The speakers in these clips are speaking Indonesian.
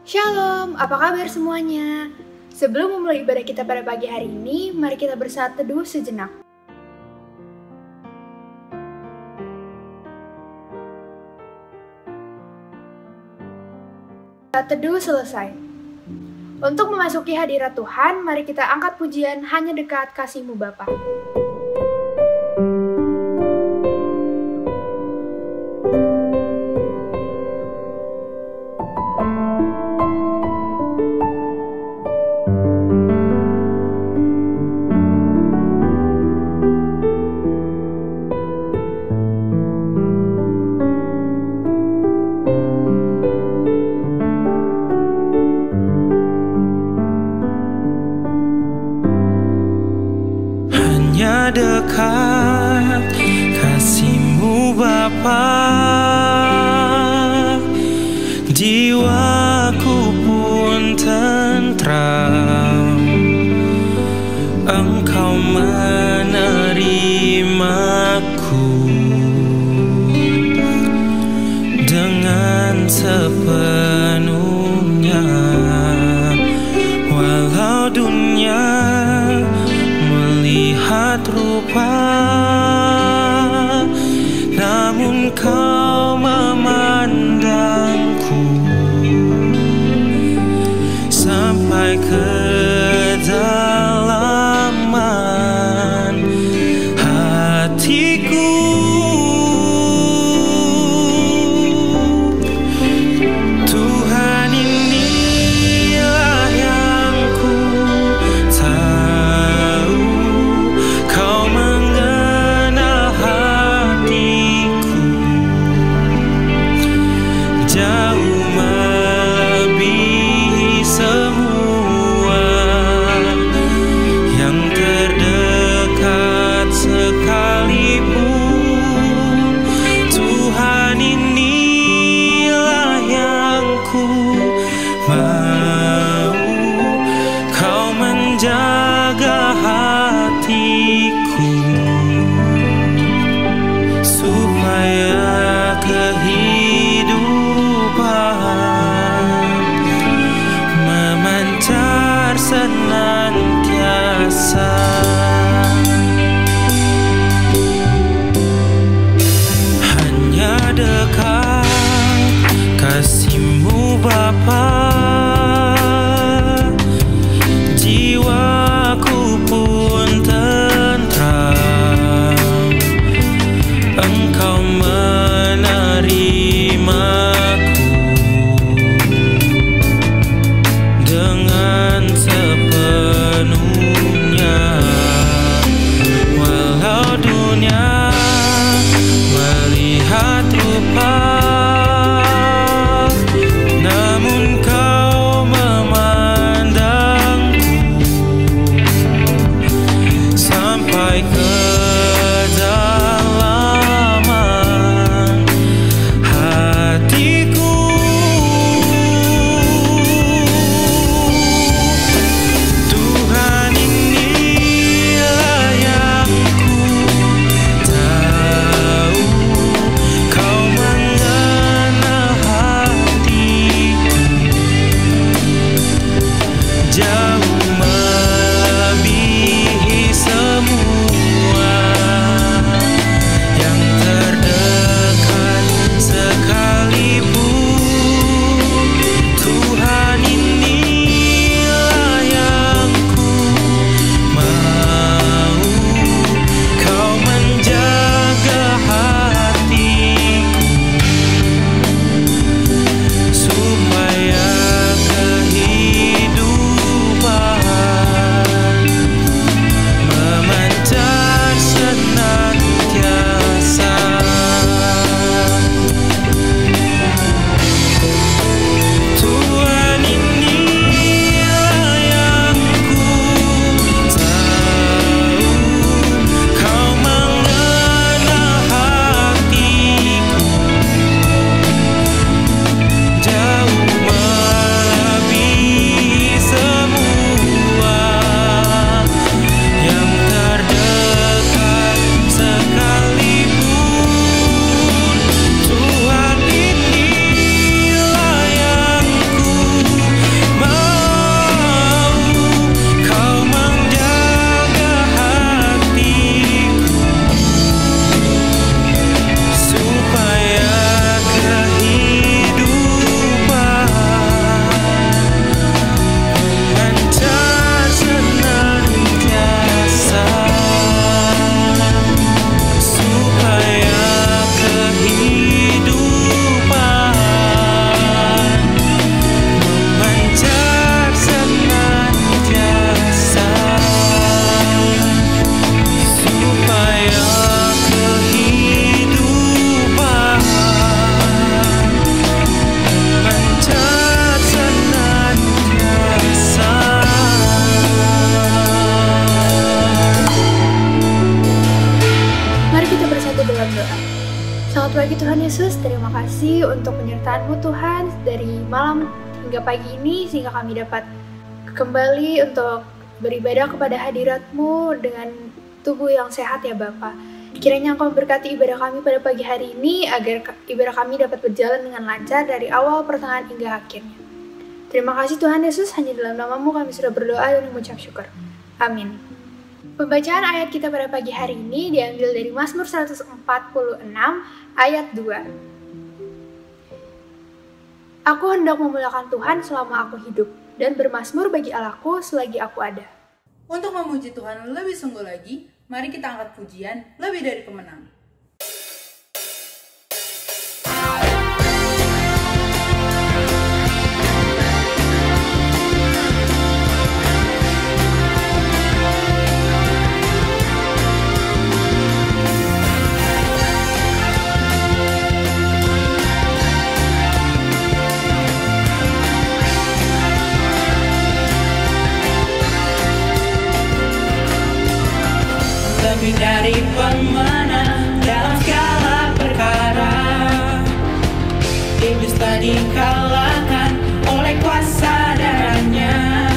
Shalom, apa kabar semuanya? Sebelum memulai ibadah kita pada pagi hari ini, mari kita bersaat teduh sejenak. Saat teduh selesai. Untuk memasuki hadirat Tuhan, mari kita angkat pujian Hanya Dekat Kasih-Mu Bapa. Dekat kasih-Mu Bapa, jiwaku pun tentram. Engkau menerimaku dengan sepenuhnya, walau dunia melihat rupa, namun Kau memandangku sampai kedalaman hatiku. Tuhan, inilah yang ku tahu, Kau mengenal hatiku jauh melebihi semua yang terdekat sekalipun. Tuhan, inilah yang ku mau, Kau menjaga hatiku supaya kehidupan memancar senantiasa. Hanya dekat kasih-Mu Bapa, jiwaku pun tentram. Engkau menerimaku dengan sepenuhnya, walau dunia melihat rupa, namun Kau memandangku sampai kedalaman hati. dalam doa. Selamat pagi Tuhan Yesus, terima kasih untuk penyertaan-Mu Tuhan dari malam hingga pagi ini sehingga kami dapat kembali untuk beribadah kepada hadirat-Mu dengan tubuh yang sehat ya Bapa. Kiranya Engkau memberkati ibadah kami pada pagi hari ini agar ibadah kami dapat berjalan dengan lancar dari awal, pertengahan hingga akhirnya. Terima kasih Tuhan Yesus, hanya dalam nama-Mu kami sudah berdoa dan mengucap syukur. Amin. Pembacaan ayat kita pada pagi hari ini diambil dari Mazmur 146 ayat 2. Aku hendak memuliakan Tuhan selama aku hidup, dan bermazmur bagi Allahku selagi aku ada. Untuk memuji Tuhan lebih sungguh lagi, mari kita angkat pujian lebih dari pemenang. Lebih dari pemenang dalam segala perkara, iblis telah dikalahkan oleh kuasa darahnya.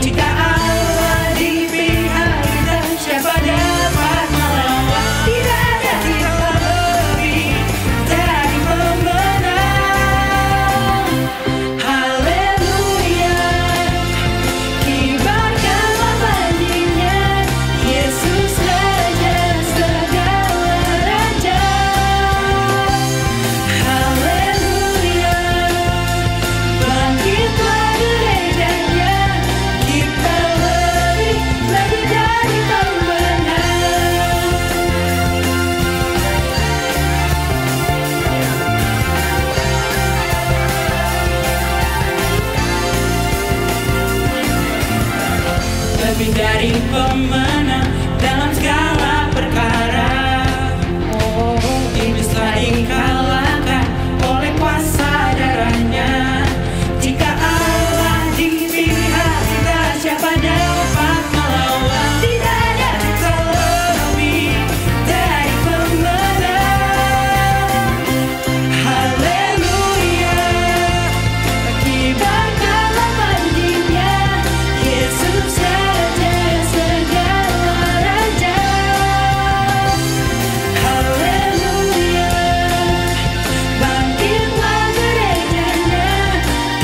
Jika Allah di pihak kita, siapa dapat melawan? Tidak ada kita lebih dari pemenang. Haleluya, kibarkanlah banjinya, Yesus Raja segala raja. Haleluya, bangkitlah gerejanya, kita lebih dari pemenang. Lebih dari pemenang dalam segala perkara, iblis telah dikalahkan oleh kuasa darahnya. Jika Allah di pihak kita, siapa dapat melawan? Tidak ada kita lebih dari pemenang. Haleluya, kibarkanlah banjinya, Yesus Raja segala raja. Haleluya, bangkitlah gerejanya,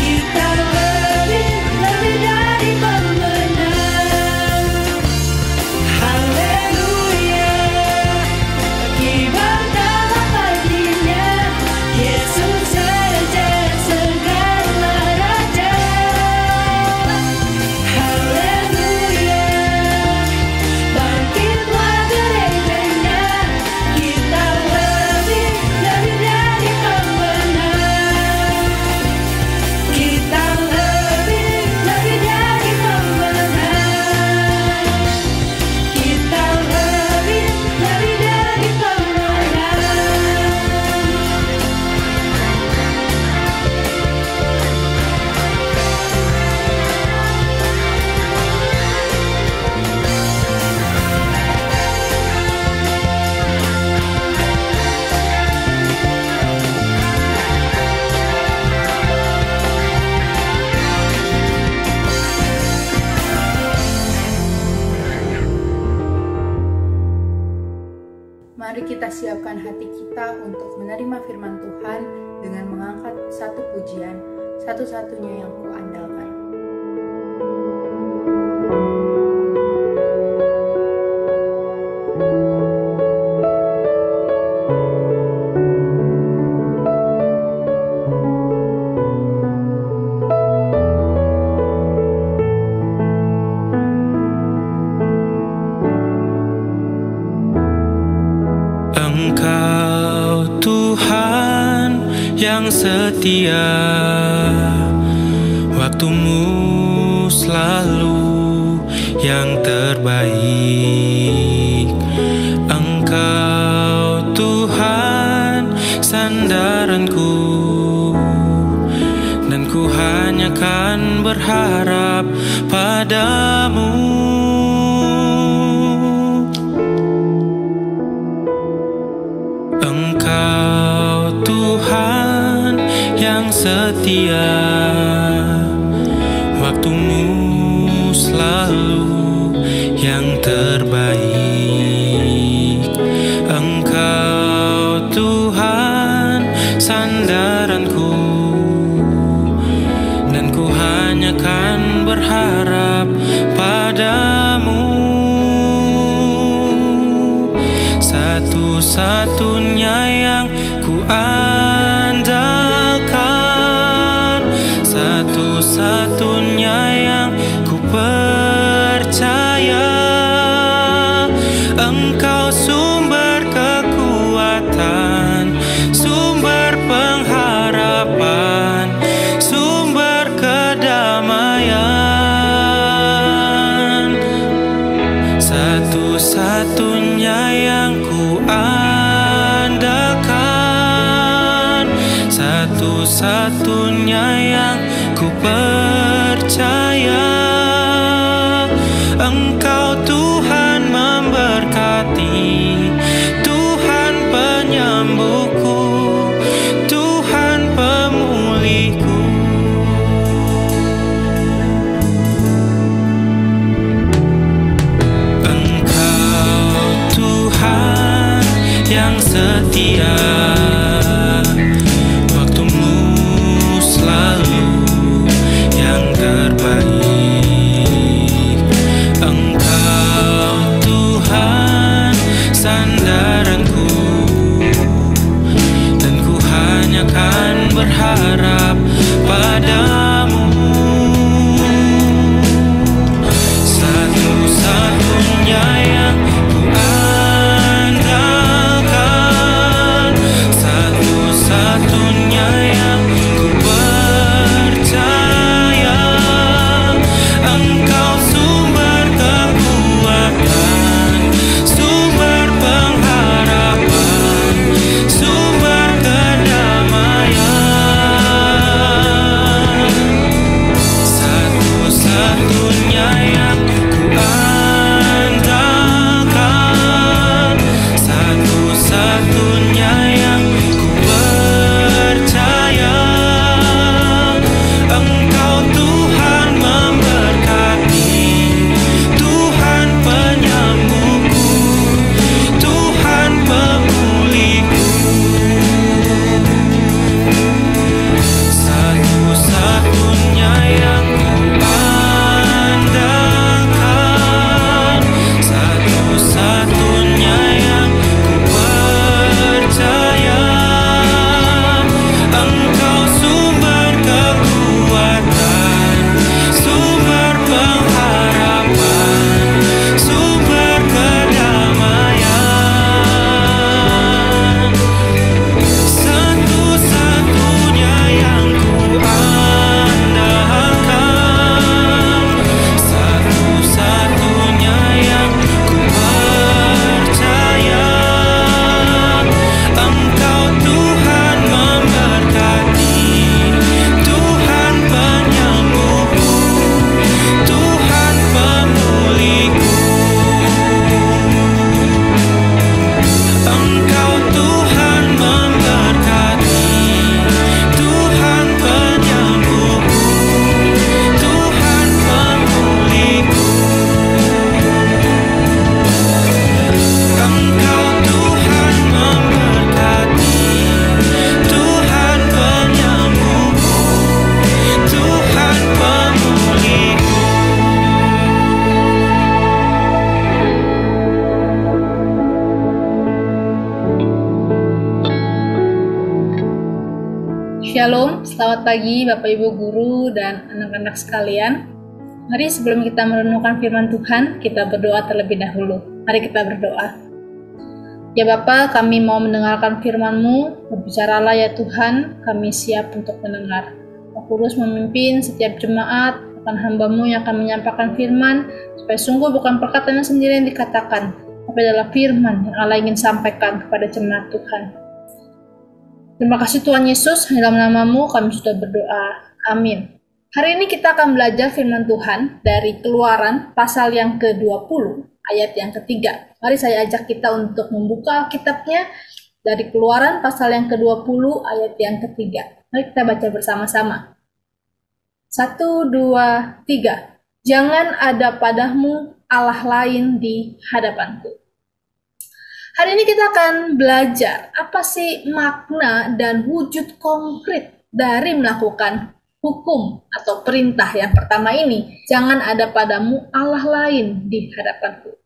kita lebih dari pemenang. Haleluya, kibarkanlah banjinya, Yesus Raja segala raja. Haleluya, bangkitlah gerejanya, kita lebih dari pemenang. Kita lebih dari pemenang. Kita lebih dari Mari kita siapkan hati kita untuk menerima firman Tuhan dengan mengangkat satu pujian, satu-satunya yang kuandalkan. Engkau Tuhan yang setia, waktumu selalu yang terbaik. Engkau Tuhan sandaranku, dan ku hanya kan berharap padamu. Engkau Tuhan yang setia, waktumu selalu yang terbaik. Engkau Tuhan sandaranku, dan ku hanya kan berharap padamu. Satu-satunya yang ku andalkan, satu-satunya yang ku percaya. Engkau sumber kekuatan, sumber pengharapan, sumber kedamaian. Satu-satunya yang ku andalkan, satu-satunya yang ku percaya. Engkau Tuhan memberkati, Tuhan penyembuhku, Tuhan pemulihku. Engkau Tuhan yang setia, waktumu selalu yang terbaik. Engkau Tuhan sandaranku, dan ku hanya kan berharap padamu. Satu-satunya yang ku andalkan, satu-satunya yang ku percaya. Engkau sumber kekuatan, sumber pengharapan, sumber kedamaian. Satu-satunya yang ku andalkan, satu-satunya yang ku percaya. Engkau Tuhan memberkati, Tuhan penyembuhku, Tuhan pemulihku. Satu-satunya yang ku andalkan, satu-satunya yang ku percaya. Engkau sumber kekuatan, sumber pengharapan, sumber kedamaian. Satu-satunya yang ku andalkan, satu-satunya yang ku percaya. Engkau Tuhan memberkati, Tuhan penyembuhku, Tuhan pemulihku. Engkau Tuhan memberkati, Tuhan penyembuhku, Tuhan pemulihku. Engkau Tuhan memberkati, Tuhan penyembuhku, Tuhan pemulihku. Shalom, selamat pagi Bapak Ibu Guru dan anak-anak sekalian. Mari sebelum kita merenungkan firman Tuhan, kita berdoa terlebih dahulu. Mari kita berdoa. Ya Bapa, kami mau mendengarkan firman-Mu, berbicaralah ya Tuhan, kami siap untuk mendengar. Roh Kudus memimpin setiap jemaat, akan hamba-Mu yang akan menyampaikan firman, supaya sungguh bukan perkataan sendiri yang dikatakan, tapi adalah firman yang Allah ingin sampaikan kepada jemaat Tuhan. Terima kasih Tuhan Yesus, dalam nama-Mu kami sudah berdoa. Amin. Hari ini kita akan belajar firman Tuhan dari Keluaran pasal yang ke-20, ayat yang ketiga. Mari saya ajak kita untuk membuka Alkitabnya dari Keluaran pasal yang ke-20 ayat yang ketiga. Mari kita baca bersama-sama. 1, 2, 3. Jangan ada padamu Allah lain di hadapanku. Hari ini kita akan belajar apa sih makna dan wujud konkret dari melakukan hukum atau perintah yang pertama ini. Jangan ada padamu Allah lain di hadapanku.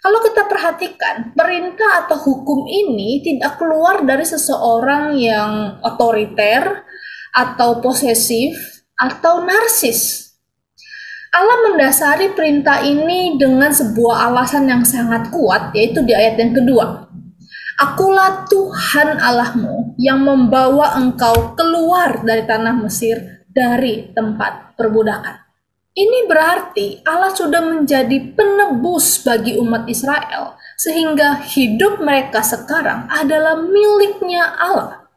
Kalau kita perhatikan, perintah atau hukum ini tidak keluar dari seseorang yang otoriter atau posesif atau narsis. Allah mendasari perintah ini dengan sebuah alasan yang sangat kuat, yaitu di ayat yang kedua. Akulah Tuhan Allahmu yang membawa engkau keluar dari tanah Mesir, dari tempat perbudakan. Ini berarti Allah sudah menjadi penebus bagi umat Israel, sehingga hidup mereka sekarang adalah miliknya Allah.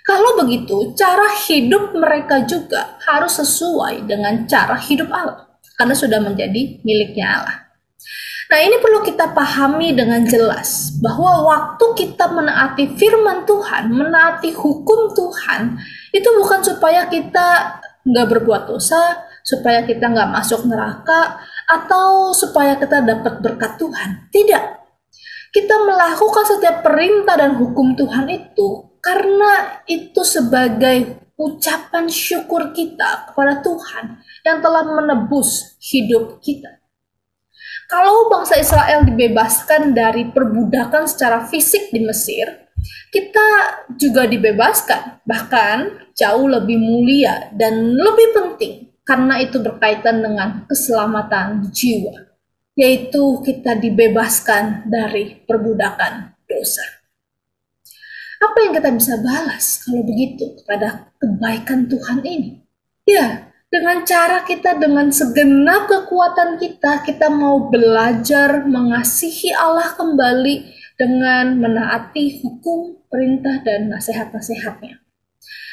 Kalau begitu, cara hidup mereka juga harus sesuai dengan cara hidup Allah, karena sudah menjadi miliknya Allah. Nah, ini perlu kita pahami dengan jelas, bahwa waktu kita menaati firman Tuhan, menaati hukum Tuhan, itu bukan supaya kita nggak berbuat dosa, supaya kita nggak masuk neraka, atau supaya kita dapat berkat Tuhan. Tidak. Kita melakukan setiap perintah dan hukum Tuhan itu karena itu sebagai ucapan syukur kita kepada Tuhan yang telah menebus hidup kita. Kalau bangsa Israel dibebaskan dari perbudakan secara fisik di Mesir, kita juga dibebaskan, bahkan jauh lebih mulia dan lebih penting, karena itu berkaitan dengan keselamatan jiwa, yaitu kita dibebaskan dari perbudakan dosa. Apa yang kita bisa balas kalau begitu kepada kebaikan Tuhan ini? Ya, dengan cara kita, dengan segenap kekuatan kita mau belajar mengasihi Allah kembali dengan menaati hukum, perintah, dan nasihat-nasihatnya.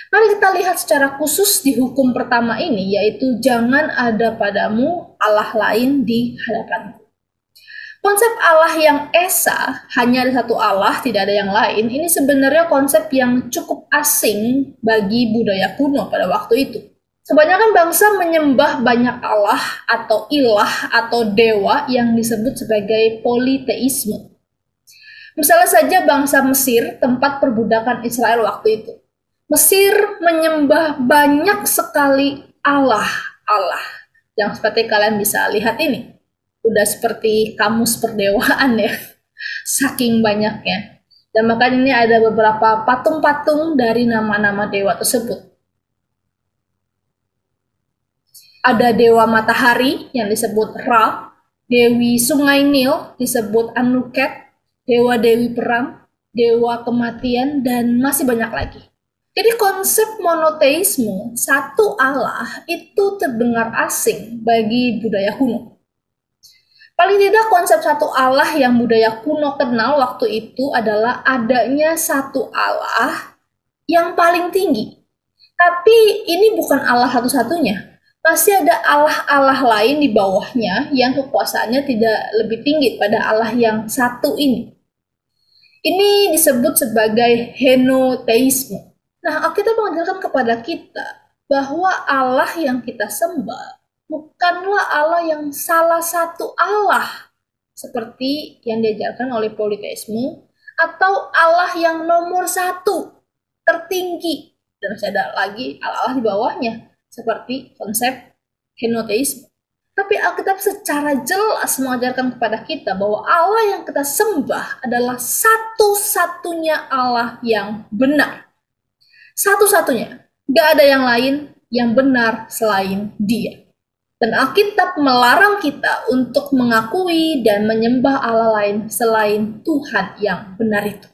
Mari kita lihat secara khusus di hukum pertama ini, yaitu jangan ada padamu Allah lain di hadapanku. Konsep Allah yang esa, hanya ada satu Allah, tidak ada yang lain, ini sebenarnya konsep yang cukup asing bagi budaya kuno pada waktu itu. Kebanyakan bangsa menyembah banyak Allah atau ilah atau dewa yang disebut sebagai politeisme. Misalnya saja bangsa Mesir, tempat perbudakan Israel waktu itu. Mesir menyembah banyak sekali Allah. Yang seperti kalian bisa lihat ini. Udah seperti kamus perdewaan ya. Saking banyaknya. Dan makanya ini ada beberapa patung-patung dari nama-nama dewa tersebut. Ada dewa matahari yang disebut Ra, dewi sungai Nil disebut Anuket, dewa-dewi perang, dewa kematian, dan masih banyak lagi. Jadi konsep monoteisme, satu Allah, itu terdengar asing bagi budaya kuno. Paling tidak konsep satu Allah yang budaya kuno kenal waktu itu adalah adanya satu Allah yang paling tinggi. Tapi ini bukan Allah satu-satunya. Masih ada Allah-Allah lain di bawahnya yang kekuasaannya tidak lebih tinggi pada Allah yang satu ini. Ini disebut sebagai henoteisme. Nah, Alkitab mengajarkan kepada kita bahwa Allah yang kita sembah bukanlah Allah yang salah satu Allah, seperti yang diajarkan oleh politeisme, atau Allah yang nomor satu, tertinggi, dan masih ada lagi Allah-Allah di bawahnya, seperti konsep henoteisme. Tapi Alkitab secara jelas mengajarkan kepada kita bahwa Allah yang kita sembah adalah satu-satunya Allah yang benar. Satu-satunya. Gak ada yang lain yang benar selain Dia. Dan Alkitab melarang kita untuk mengakui dan menyembah Allah lain selain Tuhan yang benar itu.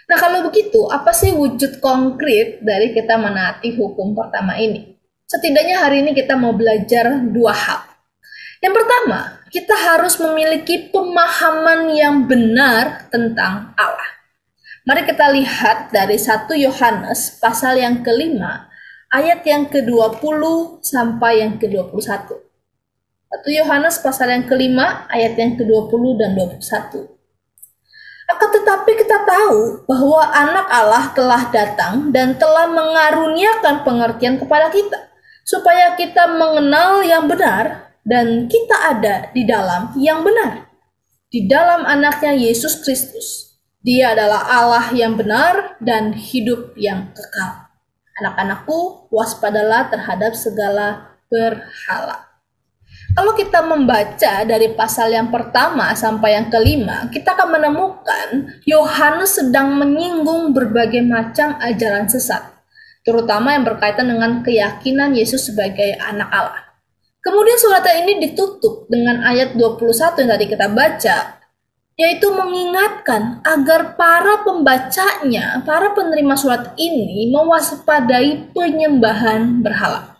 Nah, kalau begitu, apa sih wujud konkret dari kita menaati hukum pertama ini? Setidaknya hari ini kita mau belajar dua hal. Yang pertama, kita harus memiliki pemahaman yang benar tentang Allah. Mari kita lihat dari 1 Yohanes pasal yang kelima, ayat yang ke-20 sampai yang ke-21. 1 Yohanes pasal yang kelima, ayat yang ke-20 dan 21. Akan tetapi kita tahu bahwa anak Allah telah datang dan telah mengaruniakan pengertian kepada kita, supaya kita mengenal yang benar dan kita ada di dalam yang benar. Di dalam anaknya Yesus Kristus. Dia adalah Allah yang benar dan hidup yang kekal. Anak-anakku, waspadalah terhadap segala berhala. Kalau kita membaca dari pasal yang pertama sampai yang kelima, kita akan menemukan Yohanes sedang menyinggung berbagai macam ajaran sesat, terutama yang berkaitan dengan keyakinan Yesus sebagai anak Allah. Kemudian surat ini ditutup dengan ayat 21 yang tadi kita baca, yaitu mengingatkan agar para pembacanya, para penerima surat ini mewaspadai penyembahan berhala.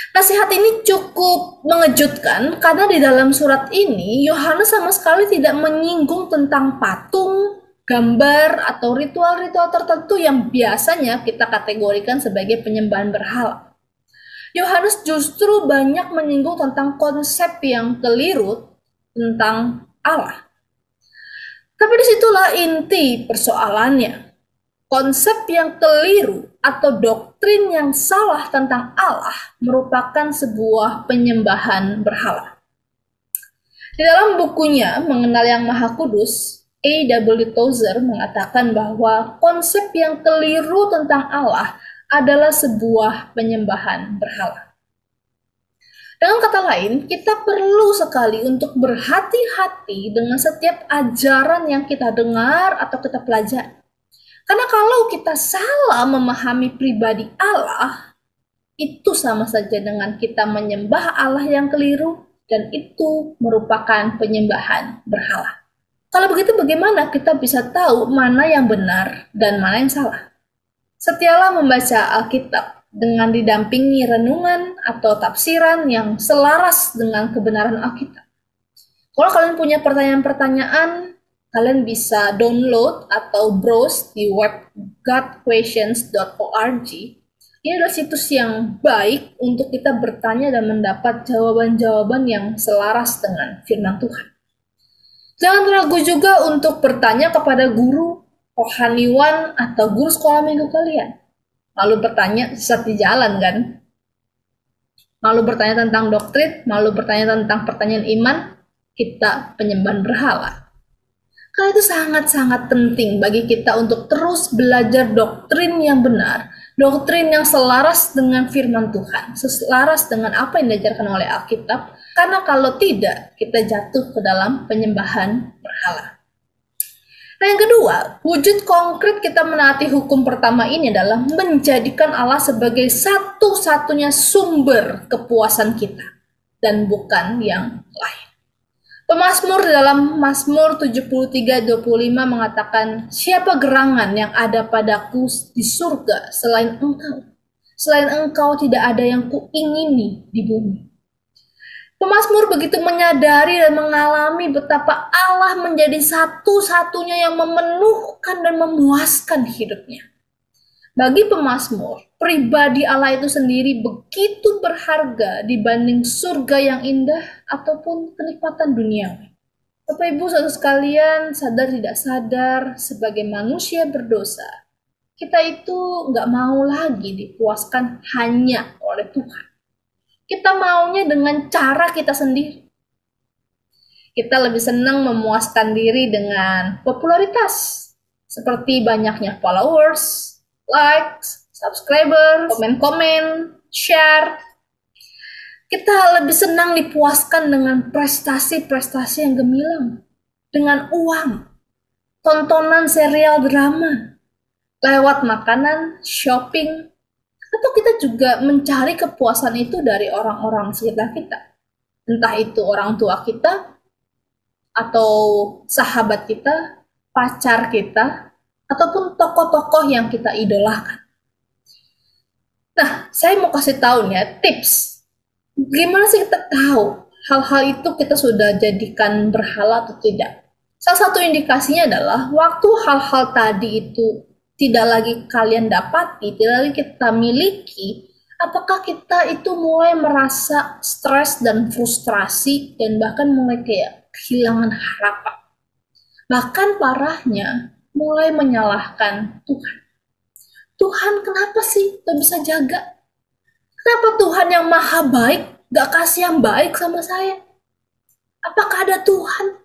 Nasihat ini cukup mengejutkan karena di dalam surat ini Yohanes sama sekali tidak menyinggung tentang patung, gambar, atau ritual-ritual tertentu yang biasanya kita kategorikan sebagai penyembahan berhala. Yohanes justru banyak menyinggung tentang konsep yang keliru tentang Allah. Tapi disitulah inti persoalannya. Konsep yang keliru atau doktrin yang salah tentang Allah merupakan sebuah penyembahan berhala. Di dalam bukunya Mengenal Yang Maha Kudus, A.W. Tozer mengatakan bahwa konsep yang keliru tentang Allah adalah sebuah penyembahan berhala. Dengan kata lain, kita perlu sekali untuk berhati-hati dengan setiap ajaran yang kita dengar atau kita pelajari. Karena kalau kita salah memahami pribadi Allah, itu sama saja dengan kita menyembah Allah yang keliru, dan itu merupakan penyembahan berhala. Kalau begitu bagaimana kita bisa tahu mana yang benar dan mana yang salah? Setialah membaca Alkitab dengan didampingi renungan atau tafsiran yang selaras dengan kebenaran Alkitab. Kalau kalian punya pertanyaan-pertanyaan, kalian bisa download atau browse di web godquestions.org. Ini adalah situs yang baik untuk kita bertanya dan mendapat jawaban-jawaban yang selaras dengan firman Tuhan. Jangan ragu juga untuk bertanya kepada guru, rohaniwan, atau guru sekolah minggu kalian. Lalu bertanya saat di jalan kan? Lalu bertanya tentang doktrin, lalu bertanya tentang pertanyaan iman, kita penyembahan berhala. Karena itu sangat-sangat penting bagi kita untuk terus belajar doktrin yang benar, doktrin yang selaras dengan firman Tuhan, selaras dengan apa yang diajarkan oleh Alkitab, karena kalau tidak, kita jatuh ke dalam penyembahan berhala. Nah, yang kedua, wujud konkret kita menaati hukum pertama ini adalah menjadikan Allah sebagai satu-satunya sumber kepuasan kita, dan bukan yang lain. Pemazmur dalam Mazmur 73:25 mengatakan, siapa gerangan yang ada padaku di surga selain engkau? Selain engkau tidak ada yang kuingini di bumi. Pemazmur begitu menyadari dan mengalami betapa Allah menjadi satu-satunya yang memenuhkan dan memuaskan hidupnya. Bagi pemazmur, pribadi Allah itu sendiri begitu berharga dibanding surga yang indah ataupun kenikmatan duniawi. Bapak Ibu saudara sekalian, sadar tidak sadar, sebagai manusia berdosa, kita itu nggak mau lagi dipuaskan hanya oleh Tuhan. Kita maunya dengan cara kita sendiri. Kita lebih senang memuaskan diri dengan popularitas, seperti banyaknya followers, likes, subscriber, komen-komen, share. Kita lebih senang dipuaskan dengan prestasi-prestasi yang gemilang, dengan uang, tontonan serial drama, lewat makanan, shopping, atau kita juga mencari kepuasan itu dari orang-orang sekitar kita. Entah itu orang tua kita, atau sahabat kita, pacar kita, ataupun tokoh-tokoh yang kita idolakan. Nah, saya mau kasih tahu nih ya, tips. Gimana sih kita tahu hal-hal itu kita sudah jadikan berhala atau tidak? Salah satu indikasinya adalah waktu hal-hal tadi itu tidak lagi kalian dapati, tidak lagi kita miliki, apakah kita itu mulai merasa stres dan frustrasi dan bahkan mulai kayak kehilangan harapan. Bahkan parahnya, mulai menyalahkan Tuhan. Tuhan kenapa sih gak bisa jaga? Kenapa Tuhan yang maha baik gak kasih yang baik sama saya? Apakah ada Tuhan?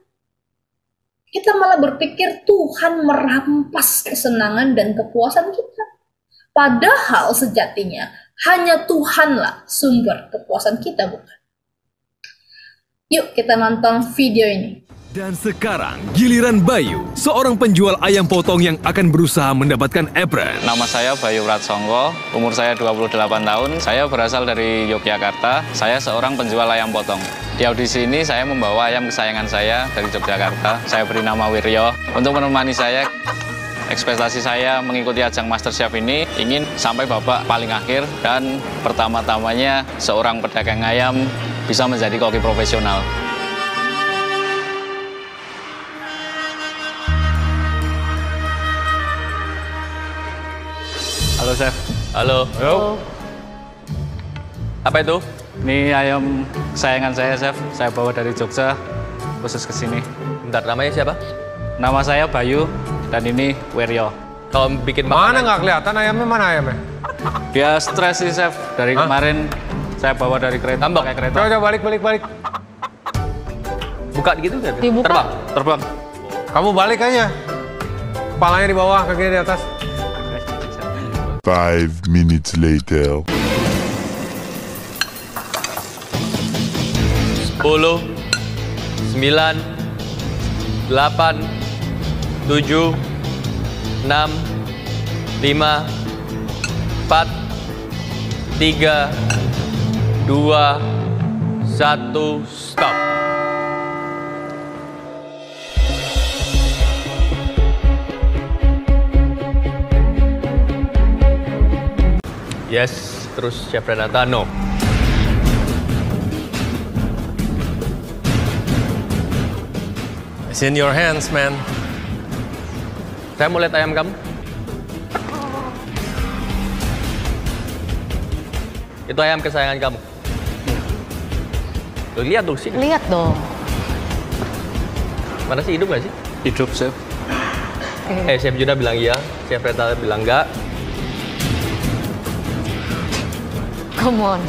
Kita malah berpikir Tuhan merampas kesenangan dan kepuasan kita. Padahal sejatinya hanya Tuhanlah sumber kepuasan kita, bukan? Yuk kita nonton video ini. Dan sekarang giliran Bayu, seorang penjual ayam potong yang akan berusaha mendapatkan apron. Nama saya Bayu Pratsongko, umur saya 28 tahun. Saya berasal dari Yogyakarta. Saya seorang penjual ayam potong. Di audisi ini saya membawa ayam kesayangan saya dari Yogyakarta. Saya beri nama Wiryo. Untuk menemani saya, ekspektasi saya mengikuti ajang MasterChef ini ingin sampai babak paling akhir dan pertama-tamanya seorang pedagang ayam bisa menjadi koki profesional. Halo Chef. Halo. Halo. Apa itu? Ini ayam kesayangan saya, Chef. Saya bawa dari Jogja khusus ke sini. Bentar, namanya siapa? Nama saya Bayu dan ini Wiryo. Kalau bikin Mana nggak kelihatan ayamnya? Mana ayamnya? Dia stres sih, Chef. Dari kemarin saya bawa dari kereta, Tambak. pakai kereta. Coba balik. buka gitu kan? Dibuka. Terbang. Terbang. Kamu balik aja. Kepalanya di bawah, kakinya di atas. 5 minutes later. 10, 9, 8, 7, 6, 5, 4, 3, 2, 1, stop. Yes, terus Chef Renata, no. It's in your hands, man. Saya mau lihat ayam kamu. Itu ayam kesayangan kamu. Loh, lihat tuh sini. Lihat dong. Mana sih, hidup nggak sih? Hidup, Chef. Chef Juda bilang iya, Chef Renata bilang enggak. Come on.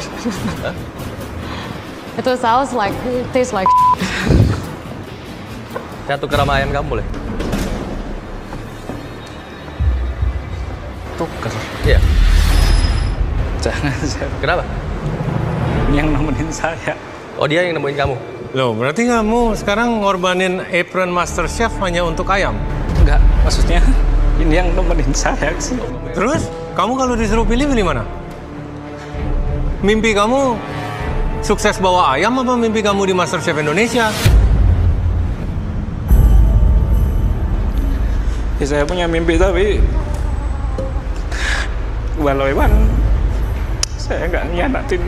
It sounds like, it tastes like. Saya tuker sama ayam kamu boleh? Tuker. Iya. Jangan, Chef. Kenapa? Ini yang nemenin saya. Oh, dia yang nemuin kamu? Loh, berarti kamu sekarang ngorbanin apron MasterChef hanya untuk ayam? Enggak, maksudnya ini yang nemenin saya sih. Terus, kamu kalau disuruh pilih mana? Mimpi kamu sukses bawa ayam apa mimpi kamu di MasterChef Indonesia? Ya, saya punya mimpi tapi walau saya nggak nyianatin.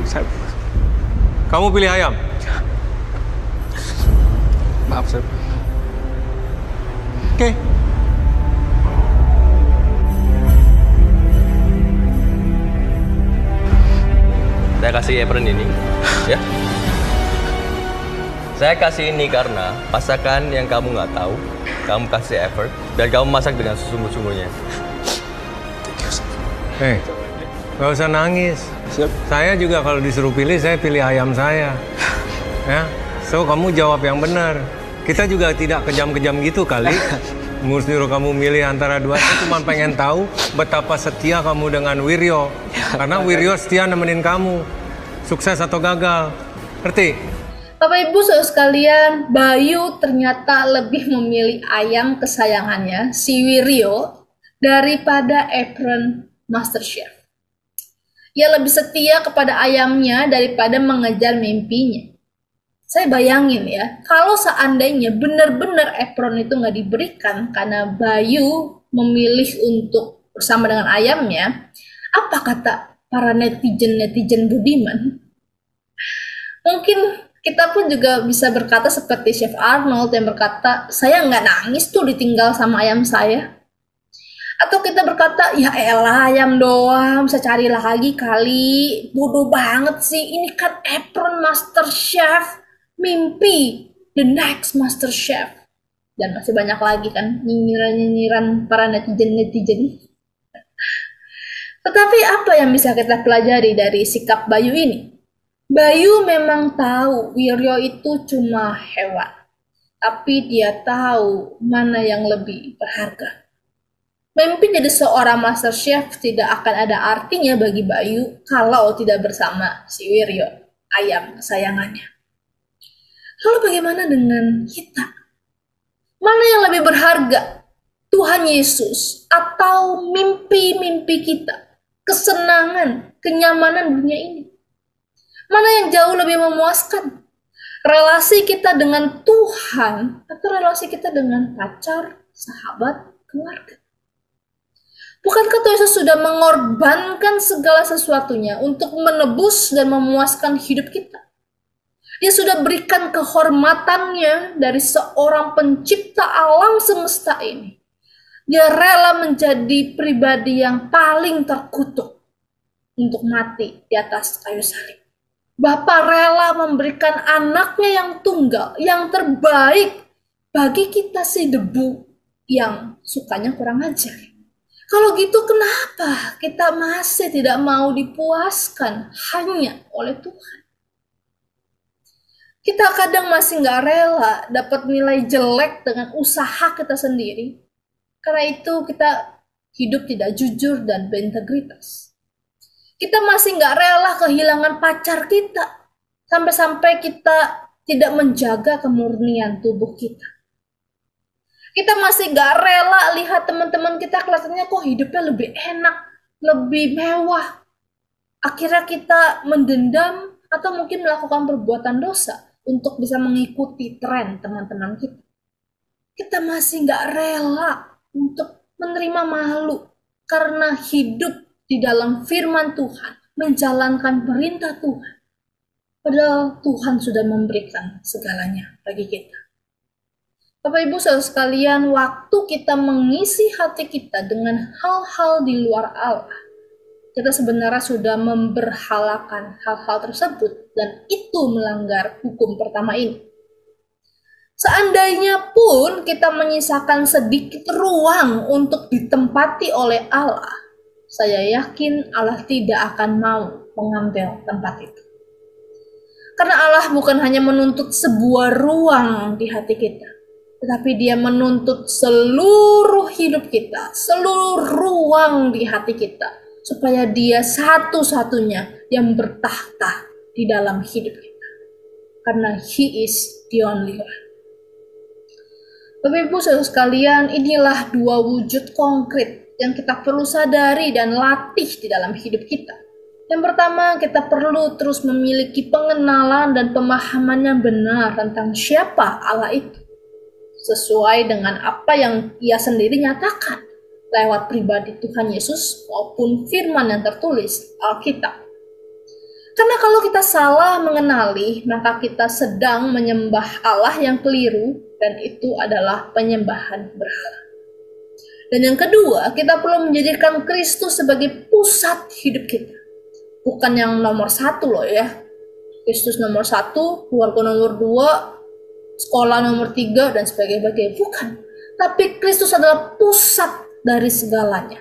Kamu pilih ayam? Maaf, Chef. Oke. Saya kasih apron ini, ya. Saya kasih ini karena masakan yang kamu nggak tahu, kamu kasih effort, dan kamu masak dengan sesungguh-sungguhnya. Hei, nggak usah nangis. Siap. Saya juga kalau disuruh pilih, saya pilih ayam saya. Ya, so kamu jawab yang benar. Kita juga tidak kejam-kejam gitu kali. Nyuruh kamu milih antara dua, saya cuma pengen tahu betapa setia kamu dengan Wiryo. Karena Wiryo setia nemenin kamu. Sukses atau gagal. Ngerti? Bapak Ibu saudara sekalian, Bayu ternyata lebih memilih ayam kesayangannya, si Wiryo, daripada apron MasterChef. Ia lebih setia kepada ayamnya daripada mengejar mimpinya. Saya bayangin ya, kalau seandainya benar-benar apron itu nggak diberikan karena Bayu memilih untuk bersama dengan ayamnya, apa kata para netizen budiman? Mungkin kita pun juga bisa berkata seperti Chef Arnold yang berkata, saya nggak nangis tuh ditinggal sama ayam saya. Atau kita berkata, ya elah ayam doang, bisa cari lagi kali. Bodoh banget sih, ini kan apron MasterChef. Mimpi the next MasterChef. Dan masih banyak lagi kan nyinyiran-nyinyiran para netizen-netizen. Tetapi apa yang bisa kita pelajari dari sikap Bayu ini? Bayu memang tahu Wiryo itu cuma hewan. Tapi dia tahu mana yang lebih berharga. Mimpi jadi seorang master chef tidak akan ada artinya bagi Bayu kalau tidak bersama si Wiryo, ayam kesayangannya. Lalu bagaimana dengan kita? Mana yang lebih berharga? Tuhan Yesus atau mimpi-mimpi kita? Kesenangan, kenyamanan dunia ini? Mana yang jauh lebih memuaskan? Relasi kita dengan Tuhan atau relasi kita dengan pacar, sahabat, keluarga? Bukankah Tuhan Yesus sudah mengorbankan segala sesuatunya untuk menebus dan memuaskan hidup kita? Dia sudah berikan kehormatannya dari seorang pencipta alam semesta ini. Dia rela menjadi pribadi yang paling terkutuk untuk mati di atas kayu salib. Bapa rela memberikan anaknya yang tunggal, yang terbaik bagi kita si debu yang sukanya kurang ajar. Kalau gitu kenapa kita masih tidak mau dipuaskan hanya oleh Tuhan? Kita kadang masih nggak rela dapat nilai jelek dengan usaha kita sendiri. Karena itu kita hidup tidak jujur dan berintegritas. Kita masih nggak rela kehilangan pacar kita. Sampai-sampai kita tidak menjaga kemurnian tubuh kita. Kita masih nggak rela lihat teman-teman kita kelihatannya kok hidupnya lebih enak, lebih mewah. Akhirnya kita mendendam atau mungkin melakukan perbuatan dosa untuk bisa mengikuti tren teman-teman kita. Kita masih nggak rela untuk menerima malu karena hidup di dalam firman Tuhan, menjalankan perintah Tuhan. Padahal Tuhan sudah memberikan segalanya bagi kita. Bapak Ibu saudara sekalian, waktu kita mengisi hati kita dengan hal-hal di luar Allah, kita sebenarnya sudah memberhalakan hal-hal tersebut dan itu melanggar hukum pertama ini. Seandainya pun kita menyisakan sedikit ruang untuk ditempati oleh Allah, saya yakin Allah tidak akan mau mengambil tempat itu. Karena Allah bukan hanya menuntut sebuah ruang di hati kita, tetapi Dia menuntut seluruh hidup kita, seluruh ruang di hati kita, supaya Dia satu-satunya yang bertahta di dalam hidup kita. Karena He is the only one. Bapak Ibu saudara sekalian, inilah dua wujud konkret yang kita perlu sadari dan latih di dalam hidup kita. Yang pertama, kita perlu terus memiliki pengenalan dan pemahaman yang benar tentang siapa Allah itu, sesuai dengan apa yang Ia sendiri nyatakan lewat pribadi Tuhan Yesus maupun firman yang tertulis Alkitab. Karena kalau kita salah mengenali, maka kita sedang menyembah Allah yang keliru, dan itu adalah penyembahan berhala. Dan yang kedua, kita perlu menjadikan Kristus sebagai pusat hidup kita. Bukan yang nomor satu loh ya. Kristus nomor satu, keluarga nomor dua, sekolah nomor tiga, dan sebagainya. Bukan. Tapi Kristus adalah pusat dari segalanya.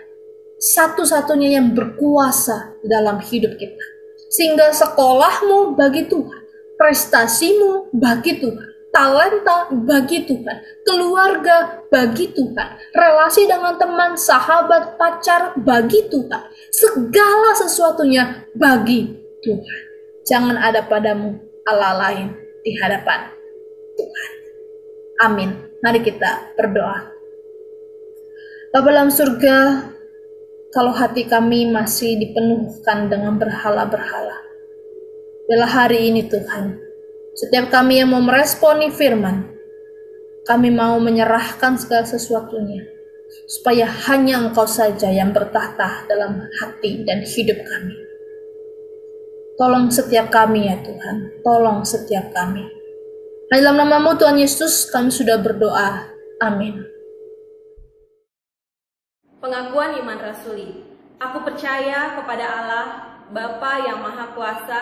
Satu-satunya yang berkuasa dalam hidup kita. Sehingga sekolahmu bagi Tuhan, prestasimu bagi Tuhan, talenta bagi Tuhan, keluarga bagi Tuhan, relasi dengan teman, sahabat, pacar bagi Tuhan, segala sesuatunya bagi Tuhan. Jangan ada padamu Allah lain di hadapan Tuhan. Amin. Mari kita berdoa. Bapa dalam surga, kalau hati kami masih dipenuhkan dengan berhala-berhala, biarlah hari ini Tuhan, setiap kami yang mau meresponi firman, kami mau menyerahkan segala sesuatunya, supaya hanya Engkau saja yang bertahta dalam hati dan hidup kami. Tolong setiap kami ya Tuhan, tolong setiap kami. Dalam nama-Mu Tuhan Yesus kami sudah berdoa. Amin. Pengakuan iman rasuli. Aku percaya kepada Allah, Bapa yang Maha Kuasa,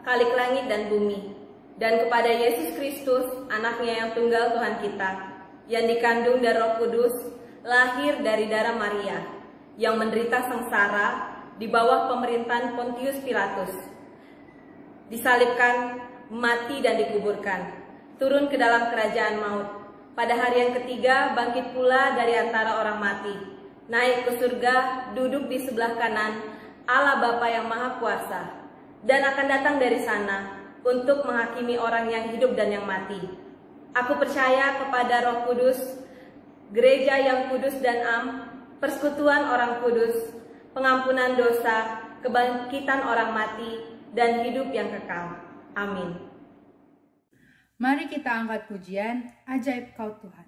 Khalik langit dan bumi, dan kepada Yesus Kristus, anaknya yang tunggal Tuhan kita, yang dikandung dari Roh Kudus, lahir dari darah Maria, yang menderita sengsara di bawah pemerintahan Pontius Pilatus, disalibkan, mati dan dikuburkan, turun ke dalam kerajaan maut. Pada hari yang ketiga bangkit pula dari antara orang mati, naik ke surga, duduk di sebelah kanan Allah Bapa yang Maha Kuasa, dan akan datang dari sana untuk menghakimi orang yang hidup dan yang mati. Aku percaya kepada Roh Kudus, gereja yang kudus dan am, persekutuan orang kudus, pengampunan dosa, kebangkitan orang mati, dan hidup yang kekal. Amin. Mari kita angkat pujian, Ajaib Kau Tuhan.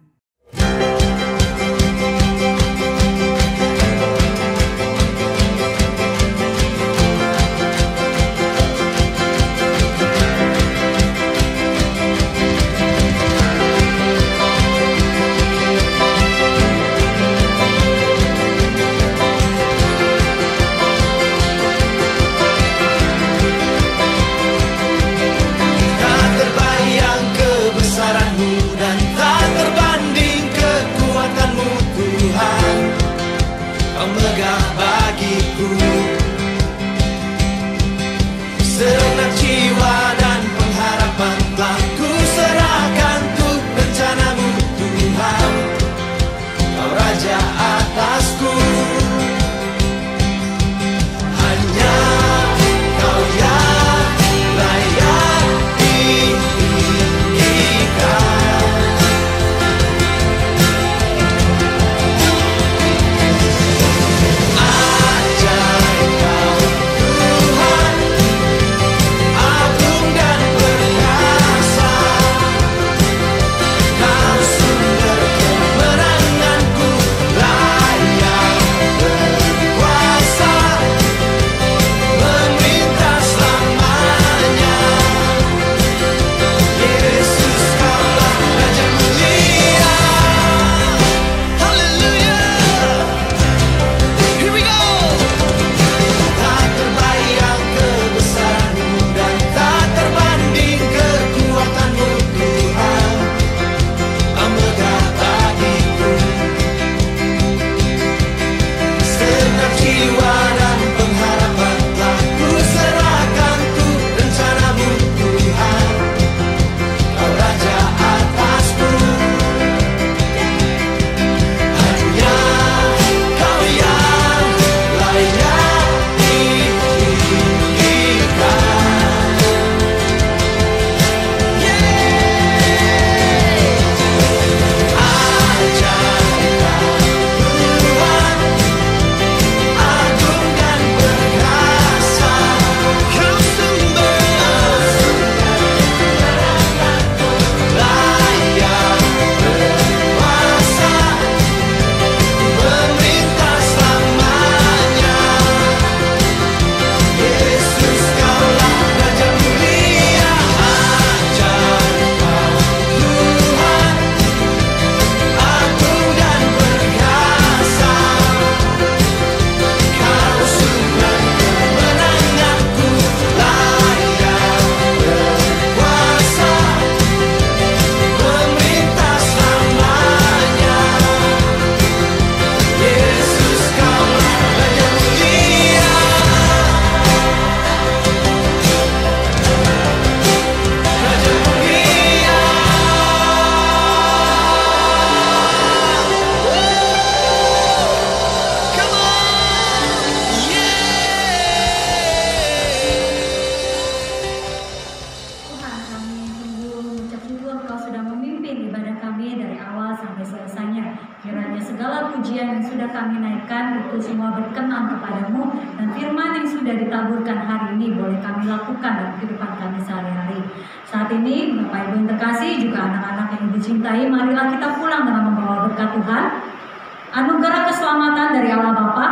Anugerah keselamatan dari Allah Bapa,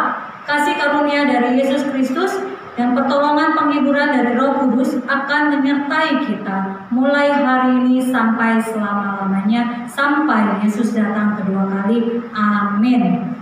kasih karunia dari Yesus Kristus, dan pertolongan penghiburan dari Roh Kudus akan menyertai kita mulai hari ini sampai selama-lamanya, sampai Yesus datang kedua kali. Amin.